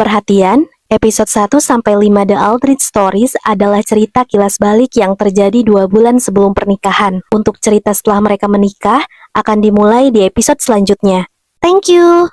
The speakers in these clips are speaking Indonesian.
perhatian, episode 1-5 The Aldrich Stories adalah cerita kilas balik yang terjadi 2 bulan sebelum pernikahan. Untuk cerita setelah mereka menikah, akan dimulai di episode selanjutnya. Thank you!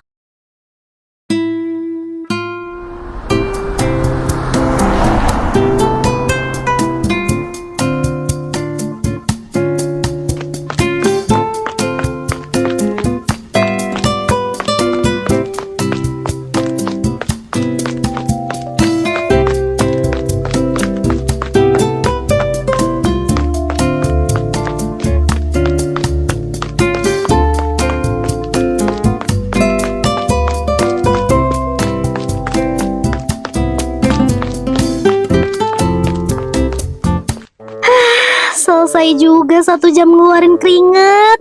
Selesai juga 1 jam ngeluarin keringat.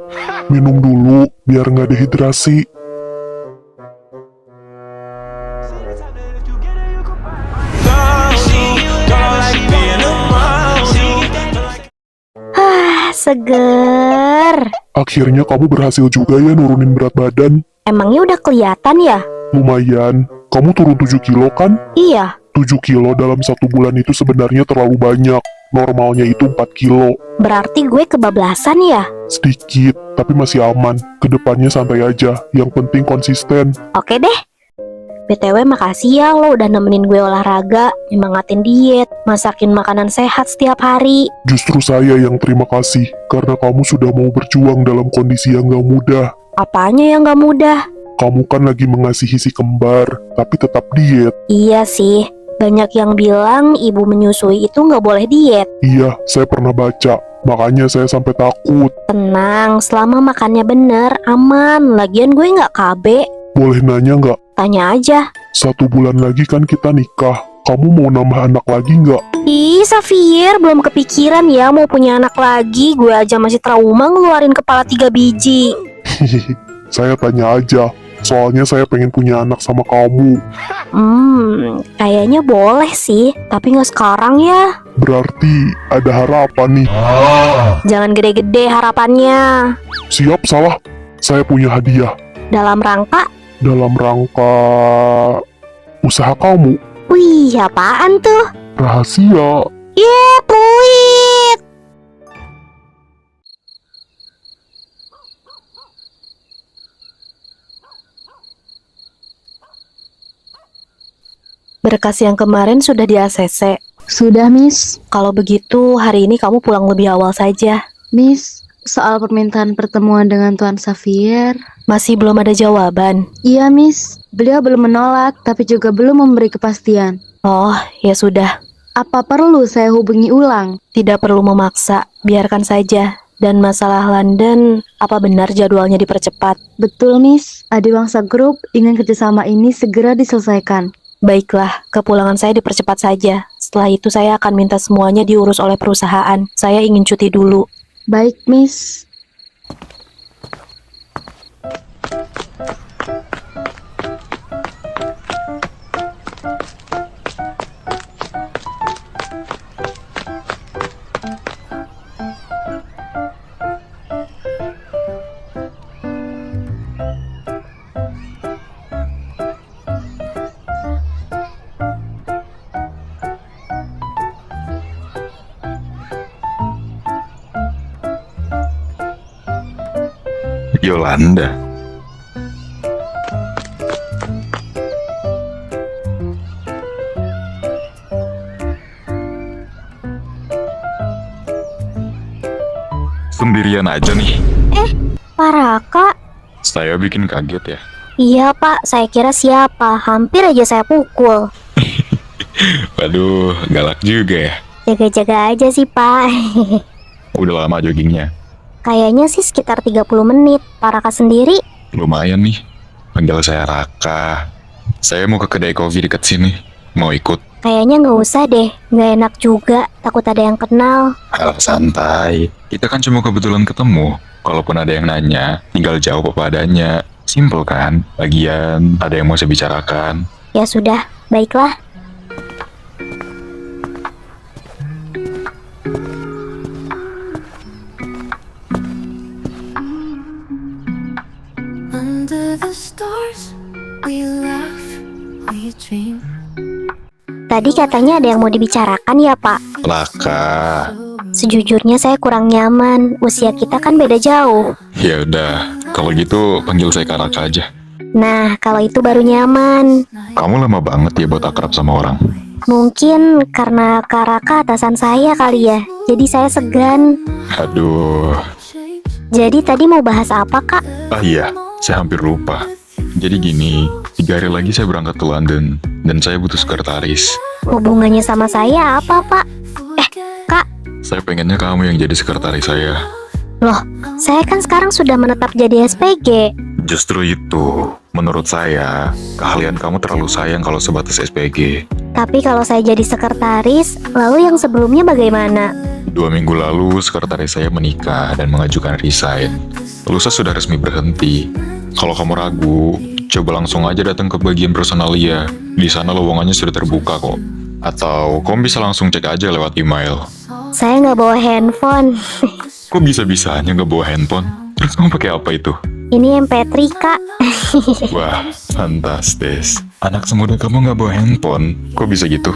Minum dulu, biar nggak dehidrasi. Seger. Akhirnya kamu berhasil juga ya nurunin berat badan. Emangnya udah kelihatan ya? Lumayan, kamu turun 7 kilo kan? Iya. 7 kilo dalam 1 bulan itu sebenarnya terlalu banyak. Normalnya itu 4 kilo. Berarti gue kebablasan ya? Sedikit, tapi masih aman. Kedepannya santai aja, yang penting konsisten. Oke deh. BTW makasih ya lo udah nemenin gue olahraga, nyemangatin diet, masakin makanan sehat setiap hari. Justru saya yang terima kasih, karena kamu sudah mau berjuang dalam kondisi yang gak mudah. Apanya yang gak mudah? Kamu kan lagi mengasihi si kembar, tapi tetap diet. Iya sih, banyak yang bilang ibu menyusui itu gak boleh diet. Iya, saya pernah baca, makanya saya sampai takut. Tenang, selama makannya bener, aman. Lagian gue gak KB. Boleh nanya nggak? Tanya aja. 1 bulan lagi kan kita nikah. Kamu mau nambah anak lagi nggak? Ih, Xavier, belum kepikiran ya mau punya anak lagi. Gue aja masih trauma ngeluarin kepala 3 biji. Saya tanya aja, soalnya saya pengen punya anak sama kamu. Kayaknya boleh sih, tapi gak sekarang ya. Berarti ada harapan nih. Jangan gede-gede harapannya. Siap, salah. Saya punya hadiah. Dalam rangka? Dalam rangka usaha kamu. Wih, apaan tuh? Rahasia. Peluit. Berkas yang kemarin sudah di ACC. Sudah, Miss. Kalau begitu, hari ini kamu pulang lebih awal saja. Miss, soal permintaan pertemuan dengan Tuan Xavier. Masih belum ada jawaban. Iya, Miss. Beliau belum menolak, tapi juga belum memberi kepastian. Oh, ya sudah. Apa perlu saya hubungi ulang? Tidak perlu memaksa, biarkan saja. Dan masalah London, apa benar jadwalnya dipercepat? Betul, Miss. Adiwangsa Group ingin kerjasama ini segera diselesaikan. Baiklah, kepulangan saya dipercepat saja. Setelah itu saya akan minta semuanya diurus oleh perusahaan. Saya ingin cuti dulu. Baik, Miss. Yolanda. Sendirian aja nih. Pak Raka? Saya bikin kaget ya. Iya Pak, saya kira siapa? Hampir aja saya pukul. Waduh, galak juga ya. Jaga-jaga aja sih Pak. Udah lama joggingnya. Kayaknya sih sekitar 30 menit. Pak Raka sendiri? Lumayan nih. Panggil saya Raka. Saya mau ke kedai kopi dekat sini. Mau ikut? Kayaknya nggak usah deh. Nggak enak juga. Takut ada yang kenal. Hal santai. Kita kan cuma kebetulan ketemu. Kalaupun ada yang nanya, tinggal jawab apa adanya. Simple kan? Lagian, ada yang mau saya bicarakan. Ya sudah, baiklah. Under the stars, we laugh, we Tadi katanya ada yang mau dibicarakan ya, Pak? Raka. Sejujurnya saya kurang nyaman. Usia kita kan beda jauh. Ya udah, kalau gitu panggil saya Kak Raka aja. Nah, kalau itu baru nyaman. Kamu lama banget ya buat akrab sama orang. Mungkin karena Kak Raka atasan saya kali ya. Jadi saya segan. Aduh. Jadi tadi mau bahas apa, Kak? Ah iya, saya hampir lupa. Jadi gini, 3 hari lagi saya berangkat ke London dan saya butuh sekretaris. Hubungannya sama saya apa, Pak? Kak, Saya pengennya kamu yang jadi sekretaris saya. loh, saya kan sekarang sudah menetap jadi SPG. Justru itu, menurut saya, keahlian kamu terlalu sayang kalau sebatas SPG. Tapi kalau saya jadi sekretaris, lalu yang sebelumnya bagaimana? 2 minggu lalu, sekretaris saya menikah dan mengajukan resign. Lusa sudah resmi berhenti. Kalau kamu ragu, coba langsung aja datang ke bagian personalia. Di sana lowongannya sudah terbuka kok. Atau kamu bisa langsung cek aja lewat email. Saya nggak bawa handphone. Kok bisa-bisanya nggak bawa handphone? Terus kamu pakai apa itu? Ini MP3, Kak. Wah, fantastis. Anak semuda kamu nggak bawa handphone. Kok bisa gitu?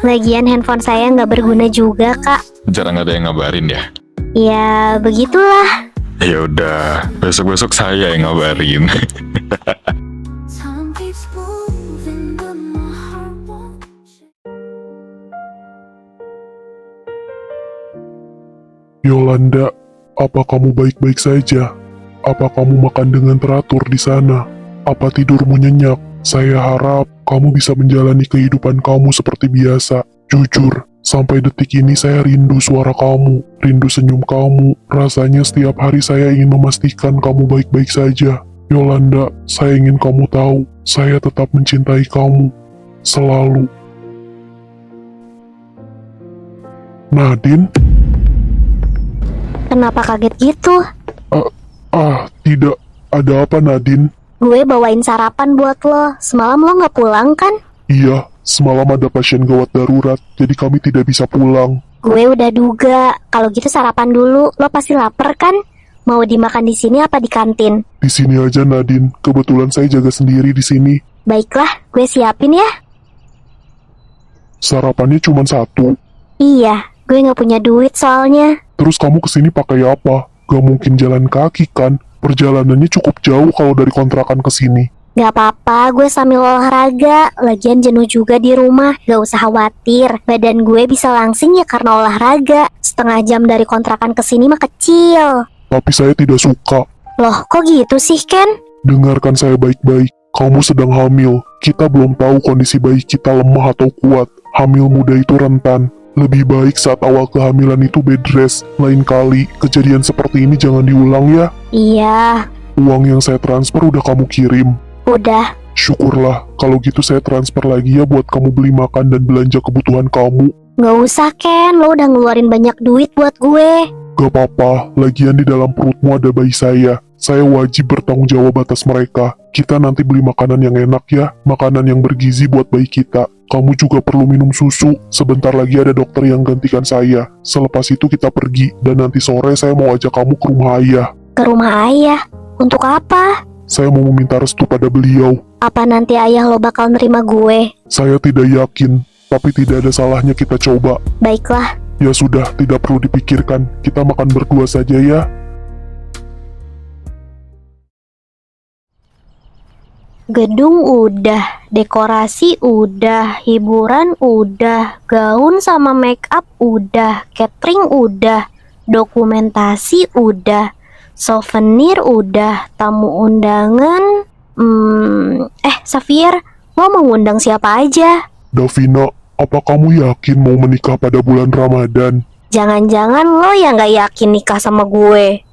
Lagian handphone saya nggak berguna juga, Kak. Jarang ada yang ngabarin ya? Ya, begitulah. Ya udah, besok-besok saya yang ngabarin. Time keeps moving, but my heart won't. Yolanda, apa kamu baik-baik saja? Apa kamu makan dengan teratur di sana? Apa tidurmu nyenyak? Saya harap kamu bisa menjalani kehidupan kamu seperti biasa. Jujur, sampai detik ini saya rindu suara kamu, rindu senyum kamu. Rasanya setiap hari saya ingin memastikan kamu baik-baik saja. Yolanda, saya ingin kamu tahu, saya tetap mencintai kamu. Selalu. Nadine? Kenapa kaget gitu? Tidak. Ada apa, Nadine? Gue bawain sarapan buat lo. Semalam lo nggak pulang kan? Iya, semalam ada pasien gawat darurat, jadi kami tidak bisa pulang. Gue udah duga. Kalau gitu sarapan dulu. Lo pasti lapar kan? Mau dimakan di sini apa di kantin? Di sini aja, Nadine. Kebetulan saya jaga sendiri di sini. Baiklah, gue siapin ya. Sarapannya cuma satu. Iya, gue nggak punya duit soalnya. Terus kamu kesini pakai apa? Gak mungkin jalan kaki kan? Perjalanannya cukup jauh kalau dari kontrakan ke sini. Gak apa-apa, gue sambil olahraga. Lagian jenuh juga di rumah. Gak usah khawatir. Badan gue bisa langsing ya karena olahraga. 1/2 jam dari kontrakan ke sini mah kecil. Tapi saya tidak suka. Loh, kok gitu sih, Ken? Dengarkan saya baik-baik. Kamu sedang hamil. Kita belum tahu kondisi bayi kita lemah atau kuat. Hamil muda itu rentan. Lebih baik saat awal kehamilan itu bed rest. Lain kali, kejadian seperti ini jangan diulang ya. Iya, Uang yang saya transfer udah kamu kirim. udah. Syukurlah, kalau gitu saya transfer lagi ya buat kamu beli makan dan belanja kebutuhan kamu. Gak usah, Ken. Lo udah ngeluarin banyak duit buat gue. Gak apa-apa, lagian di dalam perutmu ada bayi saya. Saya wajib bertanggung jawab atas mereka. Kita nanti beli makanan yang enak ya, makanan yang bergizi buat bayi kita. Kamu juga perlu minum susu. Sebentar lagi ada dokter yang gantikan saya. Selepas itu kita pergi, dan nanti sore saya mau ajak kamu ke rumah ayah. Ke rumah ayah? Untuk apa? Saya mau meminta restu pada beliau. Apa nanti ayah lo bakal nerima gue? Saya tidak yakin, tapi tidak ada salahnya kita coba. Baiklah. Ya sudah, tidak perlu dipikirkan. Kita makan berdua saja ya. Gedung udah, dekorasi udah, hiburan udah, gaun sama make up udah, catering udah, dokumentasi udah, souvenir udah, tamu undangan. Safir, lo mau ngundang siapa aja? Davina, apa kamu yakin mau menikah pada bulan Ramadan? Jangan-jangan lo yang gak yakin nikah sama gue.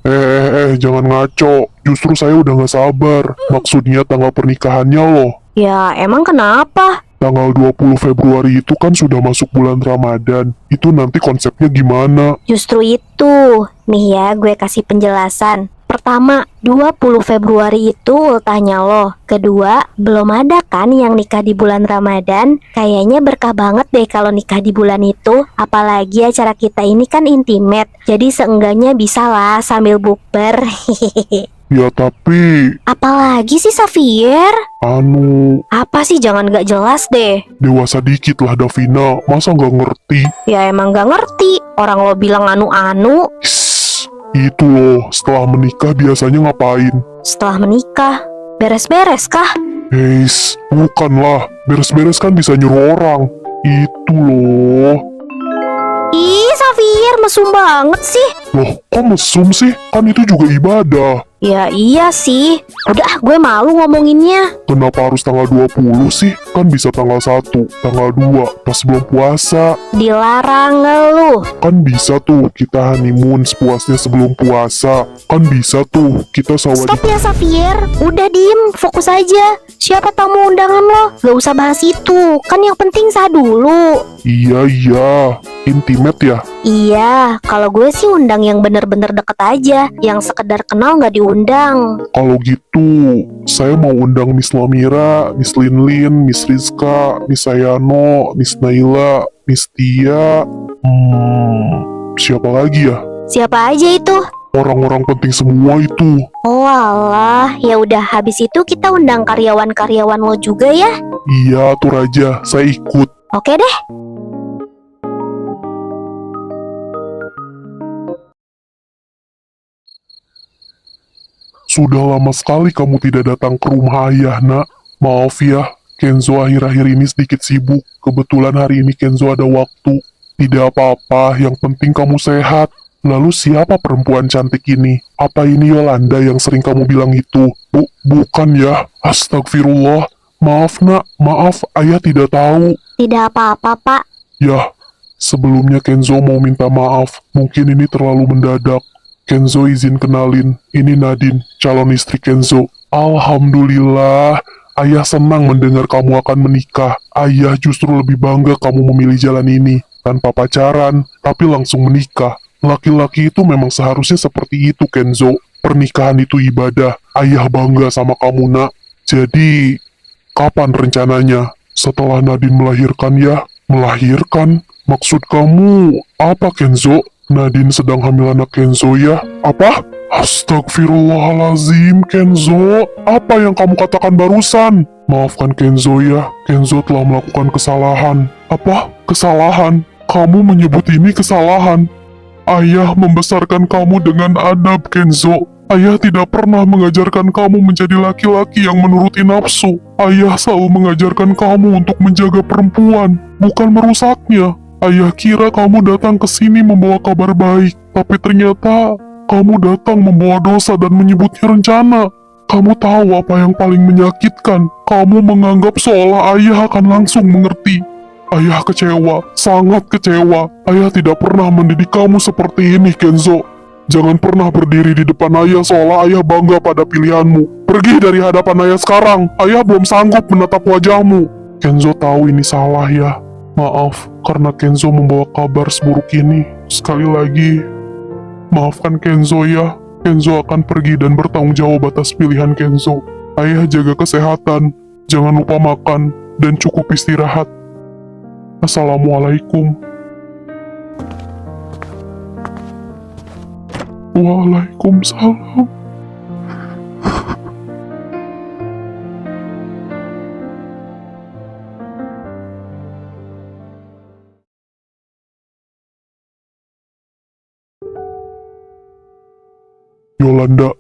Jangan ngaco. Justru saya udah gak sabar. Maksudnya tanggal pernikahannya loh. Ya, emang kenapa? Tanggal 20 Februari itu kan sudah masuk bulan Ramadan. Itu nanti konsepnya gimana? Justru itu. Nih ya, gue kasih penjelasan. Pertama, 20 Februari itu ultahnya lo. Kedua, belum ada kan yang nikah di bulan Ramadan. Kayaknya berkah banget deh kalau nikah di bulan itu. Apalagi acara kita ini kan intimate. Jadi seenggaknya bisa lah sambil bukber. Ya tapi, Apalagi sih Xavier? Apa sih, jangan gak jelas deh. dewasa dikit lah Davina, masa nggak ngerti? Ya emang gak ngerti, orang lo bilang anu-anu. Shh, itu loh, setelah menikah biasanya ngapain? Setelah menikah, beres-beres kah? Bukanlah, beres-beres kan bisa nyuruh orang. Itu loh. Ih, Xavier, mesum banget sih. Loh, kok mesum sih? Kan itu juga ibadah. Ya iya sih. Udah, gue malu ngomonginnya. Kenapa harus tanggal 20 sih? Kan bisa tanggal 1, tanggal 2, pas belum puasa. Dilarang lu. Kan bisa tuh kita honeymoon sepuasnya sebelum puasa. Kan bisa tuh kita Stop sawah. ya Xavier. Udah diem, fokus aja. Siapa tamu undangan lo? Gak usah bahas itu. Kan yang penting sah dulu. Iya, intimate ya. Iya, kalau gue sih undang yang bener-bener deket aja. Yang sekedar kenal gak diundang. Kalau gitu, saya mau undang Miss Lamira, Miss Linlin, Miss Rizka, Miss Sayano, Miss Naila, Miss Tia. Siapa lagi ya? Siapa aja itu? Orang-orang penting semua itu. Oh alah, ya udah habis itu kita undang karyawan-karyawan lo juga ya. Iya, atur aja, saya ikut. Oke deh. Sudah lama sekali kamu tidak datang ke rumah ayah, nak. Maaf ya, Kenzo akhir-akhir ini sedikit sibuk. Kebetulan hari ini Kenzo ada waktu. Tidak apa-apa, yang penting kamu sehat. Lalu siapa perempuan cantik ini? Apa ini Yolanda yang sering kamu bilang itu? Bukan ya. Astagfirullah. Maaf nak, maaf, ayah tidak tahu. Tidak apa-apa, Pak. Yah, sebelumnya Kenzo mau minta maaf. Mungkin ini terlalu mendadak. Kenzo izin kenalin, ini Nadine, calon istri Kenzo. Alhamdulillah, ayah senang mendengar kamu akan menikah. Ayah justru lebih bangga kamu memilih jalan ini. Tanpa pacaran, tapi langsung menikah. Laki-laki itu memang seharusnya seperti itu, Kenzo. Pernikahan itu ibadah. Ayah bangga sama kamu, nak. Jadi, kapan rencananya? Setelah Nadine melahirkan ya? Melahirkan? Maksud kamu apa, Kenzo? Nadine sedang hamil anak Kenzo ya? Apa? Astagfirullahalazim, Kenzo. Apa yang kamu katakan barusan? Maafkan Kenzo ya. Kenzo telah melakukan kesalahan. Apa? Kesalahan? Kamu menyebut ini kesalahan? Ayah membesarkan kamu dengan adab, Kenzo. Ayah tidak pernah mengajarkan kamu menjadi laki-laki yang menuruti nafsu. Ayah selalu mengajarkan kamu untuk menjaga perempuan, bukan merusaknya. Ayah kira kamu datang ke sini membawa kabar baik, tapi ternyata kamu datang membawa dosa dan menyebutnya rencana. Kamu tahu apa yang paling menyakitkan? Kamu menganggap seolah ayah akan langsung mengerti. Ayah kecewa, sangat kecewa. Ayah tidak pernah mendidik kamu seperti ini, Kenzo. Jangan pernah berdiri di depan ayah seolah ayah bangga pada pilihanmu. Pergi dari hadapan ayah sekarang. Ayah belum sanggup menatap wajahmu. Kenzo tahu ini salah ya. Maaf, karena Kenzo membawa kabar seburuk ini. Sekali lagi, maafkan Kenzo ya. Kenzo akan pergi dan bertanggung jawab atas pilihan Kenzo. Ayah jaga kesehatan, jangan lupa makan, dan cukup istirahat. Assalamualaikum. Waalaikumsalam. Yolanda,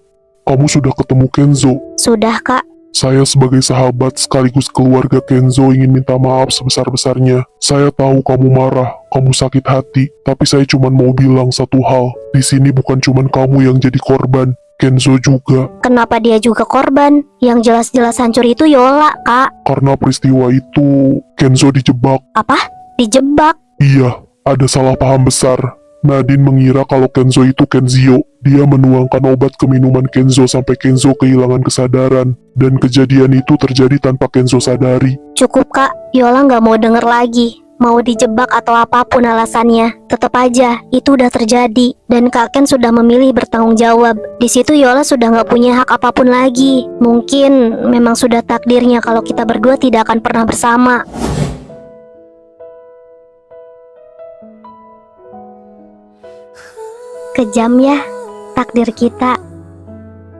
kamu sudah ketemu Kenzo. Sudah, Kak. Saya sebagai sahabat sekaligus keluarga Kenzo ingin minta maaf sebesar-besarnya. Saya tahu kamu marah, kamu sakit hati, tapi saya cuma mau bilang satu hal. Di sini bukan cuma kamu yang jadi korban, Kenzo juga. Kenapa dia juga korban? Yang jelas-jelas hancur itu Yola, Kak. Karena peristiwa itu, Kenzo dijebak. Apa? Dijebak? Iya, ada salah paham besar. Nadine mengira kalau Kenzo itu Kenzio. Dia menuangkan obat ke minuman Kenzo sampai Kenzo kehilangan kesadaran. Dan kejadian itu terjadi tanpa Kenzo sadari. Cukup, Kak. Yola nggak mau denger lagi. Mau dijebak atau apapun alasannya, tetap aja itu udah terjadi. Dan Kak Ken sudah memilih bertanggung jawab. Di situ Yola sudah nggak punya hak apapun lagi. Mungkin memang sudah takdirnya kalau kita berdua tidak akan pernah bersama. Kejam ya, takdir kita.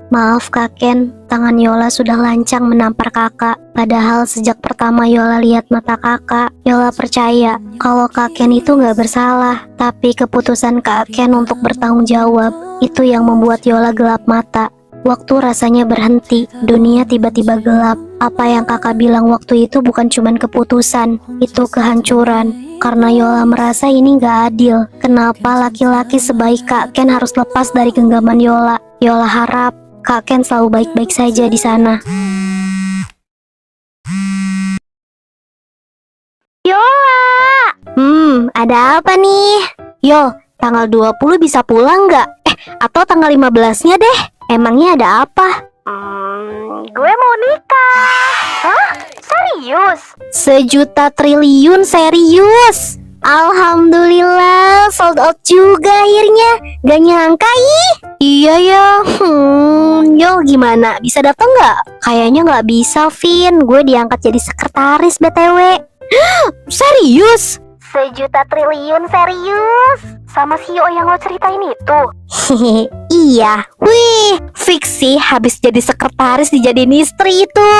Maaf Kak Ken, tangan Yola sudah lancang menampar kakak. Padahal sejak pertama Yola lihat mata kakak, Yola percaya kalau Kak Ken itu nggak bersalah. Tapi keputusan Kak Ken untuk bertanggung jawab, itu yang membuat Yola gelap mata. Waktu rasanya berhenti, dunia tiba-tiba gelap. Apa yang kakak bilang waktu itu bukan cuman keputusan, itu kehancuran. Karena Yola merasa ini nggak adil. Kenapa laki-laki sebaik Kak Ken harus lepas dari genggaman Yola? Yola harap Kak Ken selalu baik-baik saja di sana. Yola! Ada apa nih? Yo, tanggal 20 bisa pulang nggak? Atau tanggal 15-nya deh. Emangnya ada apa? Gue mau nikah. Hah? Serius? 1.000.000.000.000 serius? Alhamdulillah, sold out juga akhirnya. Gak nyangka ih. Iya ya. Yo gimana? Bisa datang nggak? Kayaknya nggak bisa, Vin. Gue diangkat jadi sekretaris BTW. Serius? 1.000.000.000.000 serius? Sama CEO yang lo ceritain itu? Iya. Wih, fix sih habis jadi sekretaris dijadiin istri itu.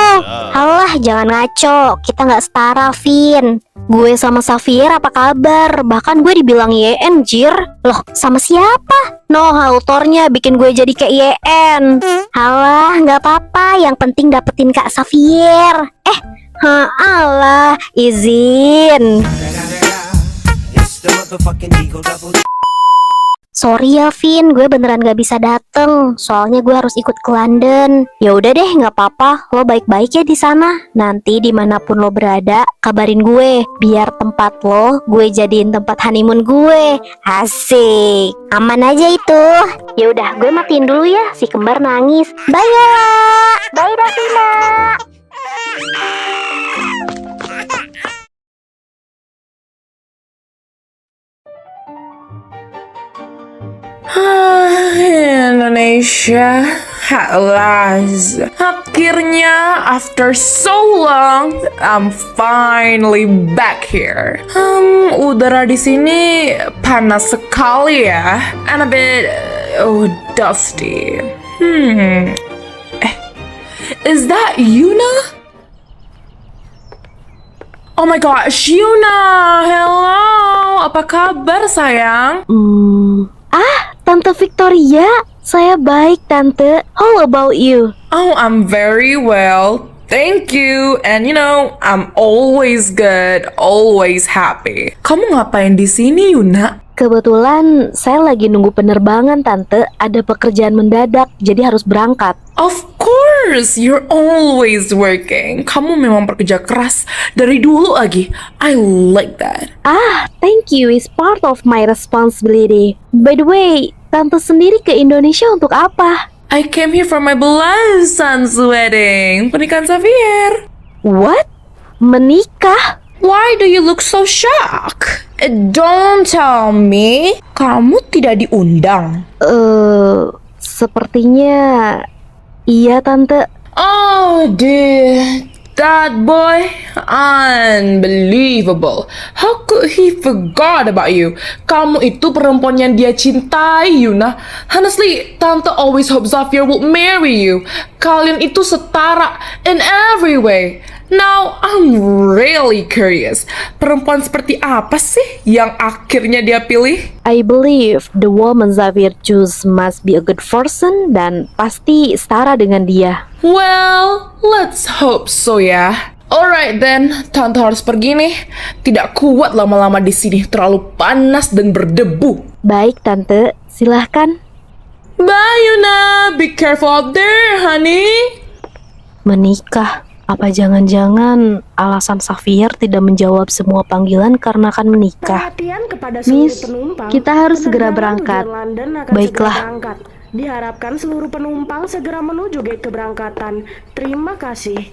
Halah, jangan ngaco. Kita nggak setara, Vin. Gue sama Xavier apa kabar? Bahkan gue dibilang YN, jir. Loh, sama siapa? No, autornya bikin gue jadi kayak YN. Halah, nggak apa-apa. Yang penting dapetin Kak Xavier. Alah, izin. Sorry ya Vin, gue beneran gak bisa dateng. Soalnya gue harus ikut ke London. Ya udah deh, nggak apa-apa. Lo baik-baik ya di sana. Nanti dimanapun lo berada, kabarin gue. Biar tempat lo, gue jadiin tempat honeymoon gue. Asik, aman aja itu. Ya udah, gue matiin dulu ya. Si kembar nangis. Bye Yola. Bye Davina. Indonesia, at last. Akhirnya, after so long, I'm finally back here. Udara di sini panas sekali ya, and a bit dusty. Is that Yuna? Oh my gosh, Yuna! Hello, apa kabar sayang? Tante Victoria, saya baik Tante. How about you? Oh, I'm very well. Thank you. And you know, I'm always good, always happy. Kamu ngapain di sini, Yuna? Kebetulan saya lagi nunggu penerbangan Tante. Ada pekerjaan mendadak, jadi harus berangkat. Of course, you're always working. Kamu memang pekerja keras dari dulu lagi. I like that. Thank you. It's part of my responsibility. By the way, Tante sendiri ke Indonesia untuk apa? I came here for my beloved son's wedding. Pernikahan Xavier. What? Menikah? Why do you look so shocked? Don't tell me kamu tidak diundang. Sepertinya iya Tante. Oh dear, that boy, unbelievable. How could he forgot about you? Kamu itu perempuan yang dia cintai, Yuna. Honestly, Tante always hope Xavier will marry you. Kalian itu setara in every way. Now, I'm really curious. Perempuan seperti apa sih yang akhirnya dia pilih? I believe the woman Xavier choose must be a good person dan pasti setara dengan dia. Well, let's hope so ya. Alright then, Tante harus pergi nih. Tidak kuat lama-lama di sini, terlalu panas dan berdebu. Baik Tante, silahkan. Bye Yuna, be careful out there, honey. Menikah? Apa jangan-jangan alasan Xavier tidak menjawab semua panggilan karena akan menikah? Perhatian kepada seluruh Miss, penumpang. kita harus segera Penerbangan berangkat. tujuan London akan Baiklah. segera berangkat. Diharapkan seluruh penumpang segera menuju gate keberangkatan. Terima kasih.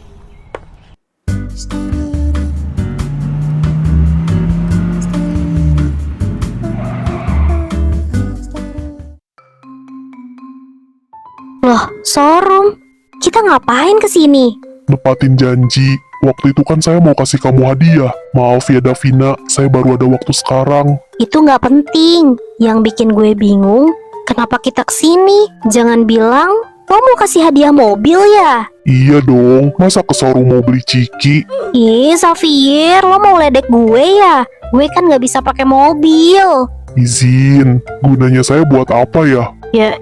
Loh, showroom? Kita ngapain kesini? Nepatin janji. Waktu itu kan saya mau kasih kamu hadiah. Maaf ya Davina, saya baru ada waktu sekarang. Itu nggak penting. Yang bikin gue bingung, kenapa kita kesini? Jangan bilang lo mau kasih hadiah mobil ya? Iya dong, masa ke showroom mau beli ciki? Ih, Xavier, lo mau ledek gue ya? Gue kan nggak bisa pakai mobil. Izin, gunanya saya buat apa ya?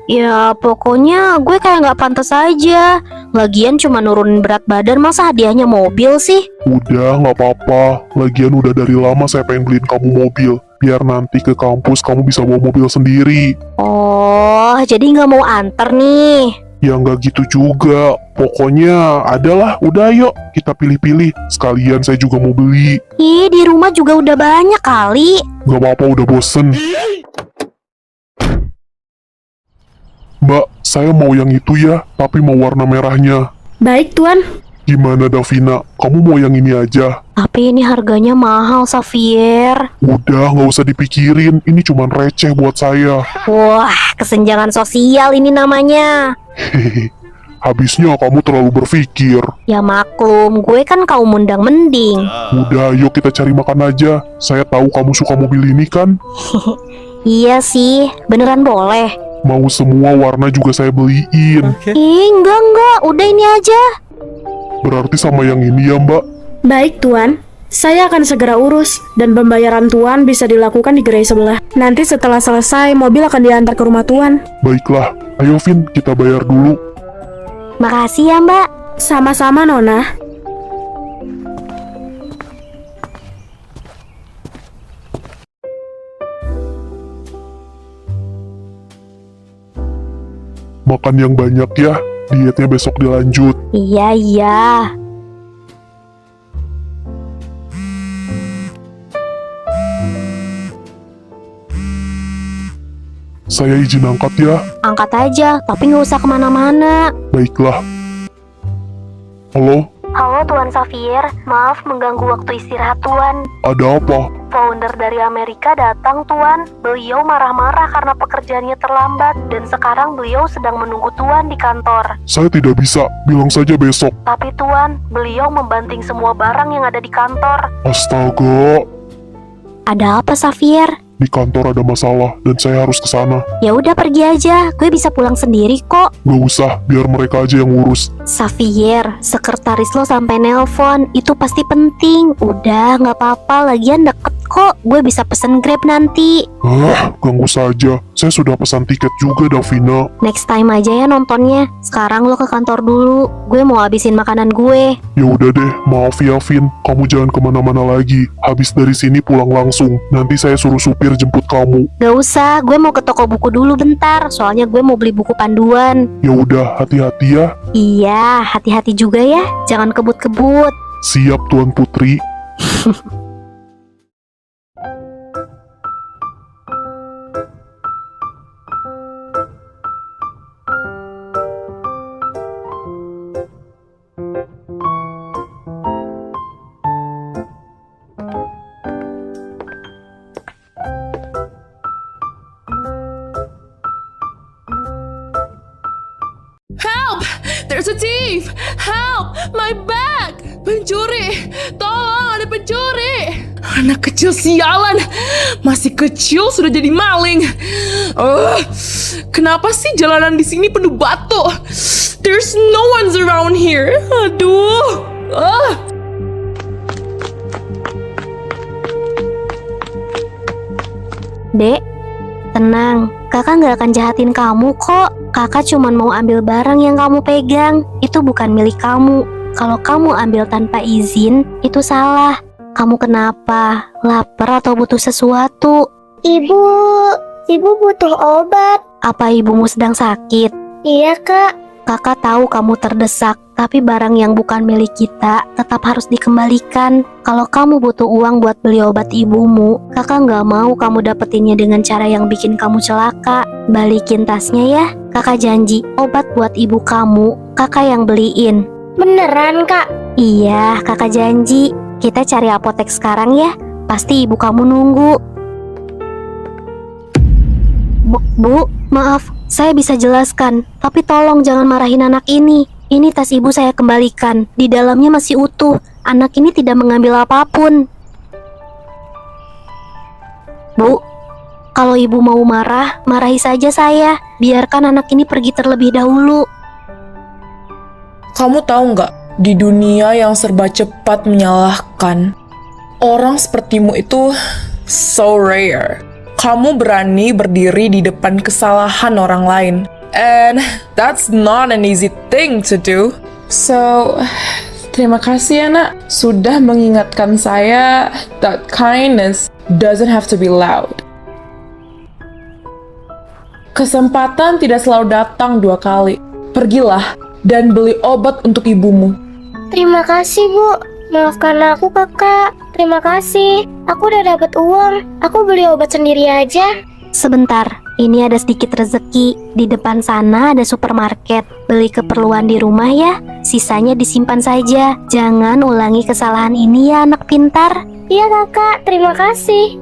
Ya, pokoknya gue kayak nggak pantas aja. Lagian cuma nurunin berat badan, masa hadiahnya mobil sih? Udah, nggak apa-apa. Lagian udah dari lama saya pengen beliin kamu mobil. Biar nanti ke kampus kamu bisa bawa mobil sendiri. Oh, jadi nggak mau anter nih? Ya nggak gitu juga. Pokoknya adalah, udah yuk kita pilih-pilih. Sekalian saya juga mau beli. Ih, di rumah juga udah banyak kali. Nggak apa-apa, udah bosen. Mbak, saya mau yang itu ya, tapi mau warna merahnya. Baik, Tuan. Gimana Davina, kamu mau yang ini aja? Tapi ini harganya mahal, Xavier. Udah, nggak usah dipikirin, ini cuman receh buat saya. Wah, kesenjangan sosial ini namanya. Hehehe, habisnya kamu terlalu berpikir. Ya maklum, gue kan kaum undang mending. Udah, yuk kita cari makan aja. Saya tahu kamu suka mobil ini kan? Iya sih, beneran boleh. Mau semua warna juga saya beliin. Ih, enggak, udah ini aja. Berarti sama yang ini ya mbak? Baik, Tuan. Saya akan segera urus, dan pembayaran Tuan bisa dilakukan di gerai sebelah. Nanti setelah selesai, mobil akan diantar ke rumah Tuan. Baiklah, ayo Vin, kita bayar dulu. Makasih ya, Mbak. Sama-sama, Nona. Makan yang banyak ya, dietnya besok dilanjut. Iya. Saya izin angkat ya. Angkat aja, tapi nggak usah kemana-mana. Baiklah. Halo, Halo Tuan Xavier, maaf mengganggu waktu istirahat Tuan. ada apa? Founder dari Amerika datang Tuan. Beliau marah-marah karena pekerjaannya terlambat dan sekarang beliau sedang menunggu Tuan di kantor. Saya tidak bisa, bilang saja besok. Tapi Tuan, beliau membanting semua barang yang ada di kantor. Astaga, Ada apa Xavier? di kantor ada masalah dan saya harus ke sana. Ya udah pergi aja, gue bisa pulang sendiri kok. Gak usah, biar mereka aja yang ngurus. Xavier, sekretaris lo sampai nelpon, itu pasti penting. Udah, nggak apa-apa, lagian deket kok. Gue bisa pesen Grab nanti. Ganggu saja. Saya sudah pesan tiket juga, Davina. Next time aja ya nontonnya. Sekarang lo ke kantor dulu. Gue mau habisin makanan gue. Ya udah deh, maaf ya Vin, kamu jangan kemana-mana lagi. Habis dari sini pulang langsung. Nanti saya suruh supir jemput kamu. Gak usah, gue mau ke toko buku dulu bentar. Soalnya gue mau beli buku panduan. Ya udah, hati-hati ya. Iya, hati-hati juga ya. Jangan kebut-kebut. Siap Tuan Putri. Help! There's a thief! Help! My bag! Pencuri! Tolong, ada pencuri! Anak kecil sialan! Masih kecil sudah jadi maling! Kenapa sih jalanan di sini penuh batu? There's no one's around here! Aduh! Dek, tenang. Kakak nggak akan jahatin kamu kok. Kakak cuma mau ambil barang yang kamu pegang. Itu bukan milik kamu. Kalau kamu ambil tanpa izin, itu salah. Kamu kenapa? Lapar atau butuh sesuatu? Ibu butuh obat. Apa ibumu sedang sakit? Iya, Kak. Kakak tahu kamu terdesak, tapi barang yang bukan milik kita tetap harus dikembalikan. Kalau kamu butuh uang buat beli obat ibumu, kakak nggak mau kamu dapetinnya dengan cara yang bikin kamu celaka. Balikin tasnya ya. Kakak janji, obat buat ibu kamu, kakak yang beliin. Beneran, Kak? Iya, kakak janji. Kita cari apotek sekarang ya. Pasti ibu kamu nunggu. Bu, maaf. Saya bisa jelaskan, tapi tolong jangan marahin anak ini. Ini tas ibu saya kembalikan. Di dalamnya masih utuh. Anak ini tidak mengambil apapun. Bu, kalau ibu mau marah, marahi saja saya. Biarkan anak ini pergi terlebih dahulu. Kamu tahu nggak, di dunia yang serba cepat menyalahkan, orang sepertimu itu so rare. Kamu berani berdiri di depan kesalahan orang lain. And that's not an easy thing to do. So, terima kasih ya nak, sudah mengingatkan saya that kindness doesn't have to be loud. Kesempatan tidak selalu datang 2 kali. Pergilah dan beli obat untuk ibumu. Terima kasih, Bu. Maafkan aku, Kakak. Terima kasih. Aku udah dapat uang. Aku beli obat sendiri aja. Sebentar, ini ada sedikit rezeki. Di depan sana ada supermarket. Beli keperluan di rumah ya. Sisanya disimpan saja. Jangan ulangi kesalahan ini ya, anak pintar. Iya, Kakak. Terima kasih.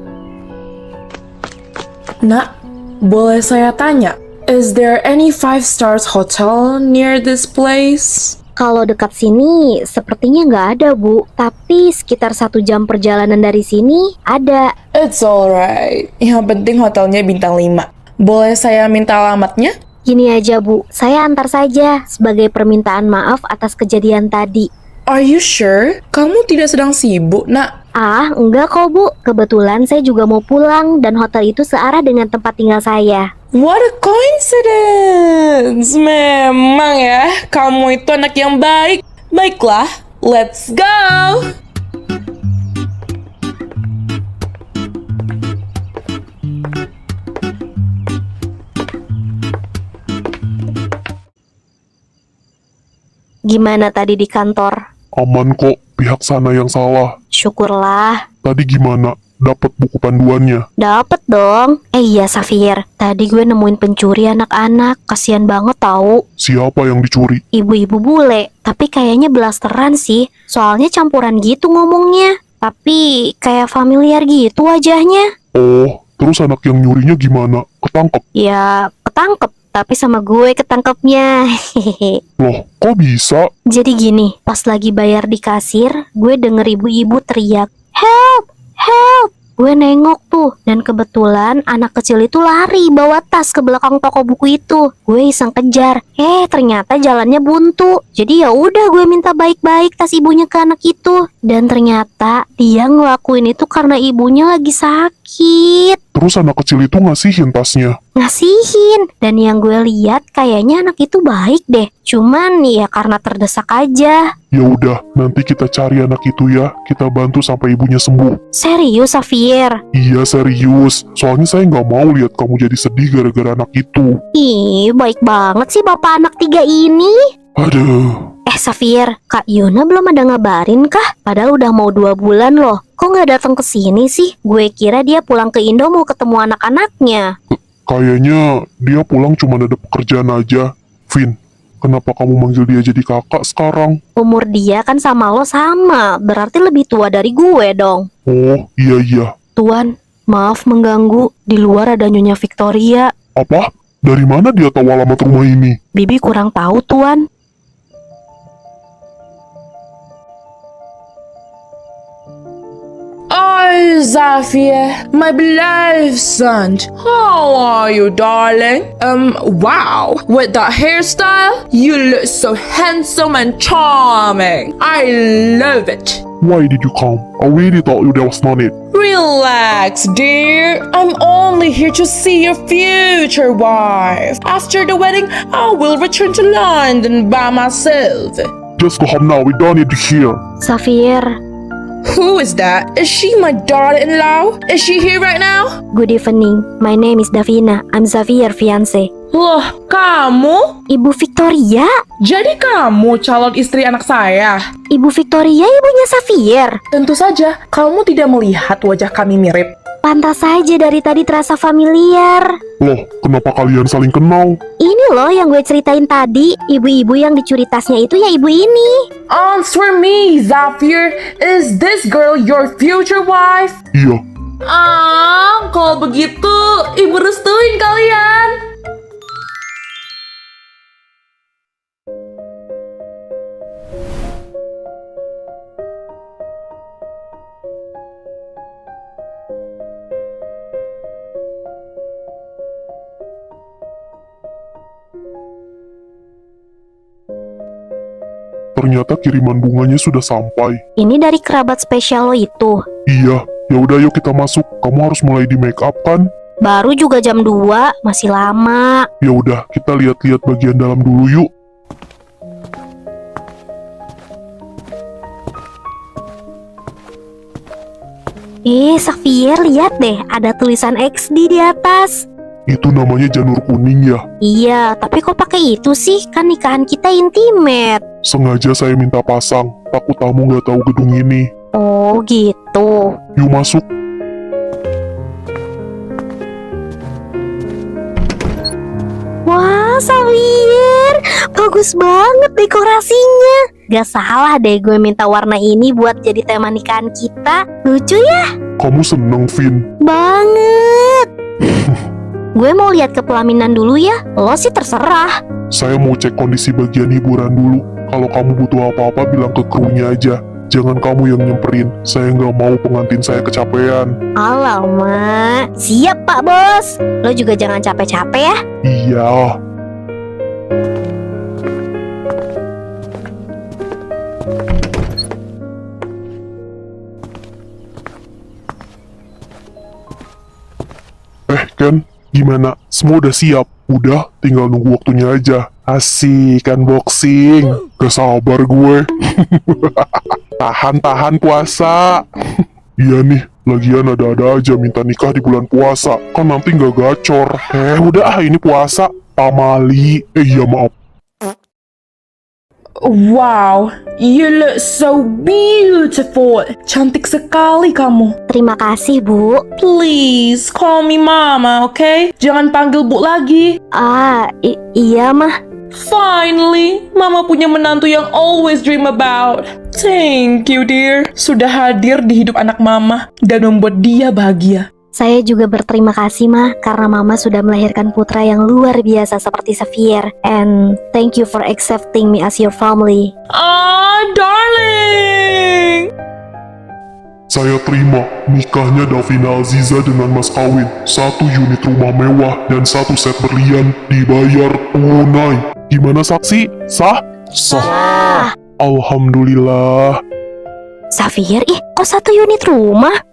Nak, boleh saya tanya, is there any 5 stars hotel near this place? Kalau dekat sini, sepertinya nggak ada, Bu. Tapi sekitar 1 jam perjalanan dari sini, ada. It's alright. Yang penting hotelnya bintang 5. Boleh saya minta alamatnya? Gini aja, Bu. Saya antar saja sebagai permintaan maaf atas kejadian tadi. Are you sure? Kamu tidak sedang sibuk, nak? Ah, enggak kok, Bu. Kebetulan saya juga mau pulang dan hotel itu searah dengan tempat tinggal saya. What a coincidence! Memang ya, kamu itu anak yang baik. Baiklah, let's go! Gimana tadi di kantor? Aman kok, pihak sana yang salah. Syukurlah. Tadi gimana? Dapat buku panduannya? Dapet dong. Iya, Safir. Tadi gue nemuin pencuri anak-anak. Kasian banget tahu. Siapa yang dicuri? Ibu-ibu bule. Tapi kayaknya blasteran sih. Soalnya campuran gitu ngomongnya. Tapi kayak familiar gitu wajahnya. Oh, terus anak yang nyurinya gimana? Ketangkep? Ya, ketangkep. Tapi sama gue ketangkepnya. Hehehe. Loh, kok bisa? Jadi gini, pas lagi bayar di kasir, gue denger ibu-ibu teriak, "Help! Help!" Gue nengok tuh, dan kebetulan anak kecil itu lari bawa tas ke belakang toko buku itu. Gue iseng kejar, ternyata jalannya buntu. Jadi ya udah gue minta baik-baik tas ibunya ke anak itu. Dan ternyata dia ngelakuin itu karena ibunya lagi sakit. Terus anak kecil itu ngasihin tasnya? Ngasihin. Dan yang gue lihat kayaknya anak itu baik deh. Cuman ya karena terdesak aja. Ya udah, nanti kita cari anak itu ya. Kita bantu sampai ibunya sembuh. Serius, Safir? Iya serius, soalnya saya nggak mau lihat kamu jadi sedih gara-gara anak itu. Ih, baik banget sih bapak anak 3 ini. Aduh, Safir, Kak Yuna belum ada ngabarin kah? Padahal udah mau 2 bulan loh. Kok nggak datang ke sini sih? Gue kira dia pulang ke Indo mau ketemu anak-anaknya. kayaknya dia pulang cuma ada pekerjaan aja. Vin, kenapa kamu manggil dia jadi kakak sekarang? Umur dia kan sama lo sama, berarti lebih tua dari gue dong. Oh, iya. Tuan, maaf mengganggu. Di luar ada Nyonya Victoria. Apa? Dari mana dia tahu alamat rumah ini? Bibi kurang tahu, Tuan. Oh, Zafir, my beloved son. How are you, darling? Wow. With that hairstyle, you look so handsome and charming. I love it. Why did you come? I really thought you was not it. Relax, dear. I'm only here to see your future wife. After the wedding, I will return to London by myself. Just go home now, we don't need to hear. Safir, Who is that? Is she my daughter-in-law? Is she here right now? good evening. My name is Davina. I'm Xavier fiance. Loh, kamu? Ibu Victoria? Jadi kamu calon istri anak saya? Ibu Victoria ibunya Safir. Tentu saja, kamu tidak melihat wajah kami mirip. Pantas saja dari tadi terasa familiar. Loh, kenapa kalian saling kenal? Ini loh yang gue ceritain tadi. Ibu-ibu yang dicuri tasnya itu ya ibu ini. Answer me, Zafir. Is this girl your future wife? Iya, Kalau begitu, ibu restuin kalian. ternyata kiriman bunganya sudah sampai. Ini dari kerabat spesial lo itu. Iya, ya udah yuk kita masuk. Kamu harus mulai di make up kan? Baru juga jam 2, masih lama. Ya udah, kita lihat-lihat bagian dalam dulu yuk. Xavier, lihat deh, ada tulisan XD di atas. Itu namanya janur kuning ya. Iya, tapi kok pakai itu sih? Kan nikahan kita intimate. Sengaja saya minta pasang, takut tamu nggak tahu gedung ini. Oh, gitu. Yuk masuk. Wah, Xavier, bagus banget dekorasinya. Gak salah deh gue minta warna ini buat jadi tema nikahan kita. Lucu ya? Kamu seneng, Vin? Banget. Gue mau lihat ke pelaminan dulu ya. Lo sih terserah. Saya mau cek kondisi bagian hiburan dulu. Kalau kamu butuh apa-apa bilang ke krunya aja. Jangan kamu yang nyemperin. Saya nggak mau pengantin saya kecapean. Alamak, siap Pak Bos. Lo juga jangan capek-capek ya. Iya. Ken, gimana? Semua udah siap? Udah, tinggal nunggu waktunya aja. Asik, unboxing. Gak sabar gue. Tahan puasa. Iya nih, lagian ada-ada aja minta nikah di bulan puasa. Kan nanti nggak gacor. Udah ini puasa. Pamali. Iya maaf. Wow, you look so beautiful. Cantik sekali kamu. Terima kasih, Bu. Please call me mama, okay? Jangan panggil bu lagi. Iya, Mah. Finally, mama punya menantu yang always dream about. Thank you, dear. Sudah hadir di hidup anak mama dan membuat dia bahagia. Saya juga berterima kasih, Mah, karena Mama sudah melahirkan putra yang luar biasa seperti Xavier. And thank you for accepting me as your family. Ah, darling. Saya terima nikahnya Davina Aziza dengan mas kawin. 1 unit rumah mewah dan 1 set berlian dibayar tunai. Gimana saksi? Sah? Sah. Alhamdulillah. Xavier, kok 1 unit rumah?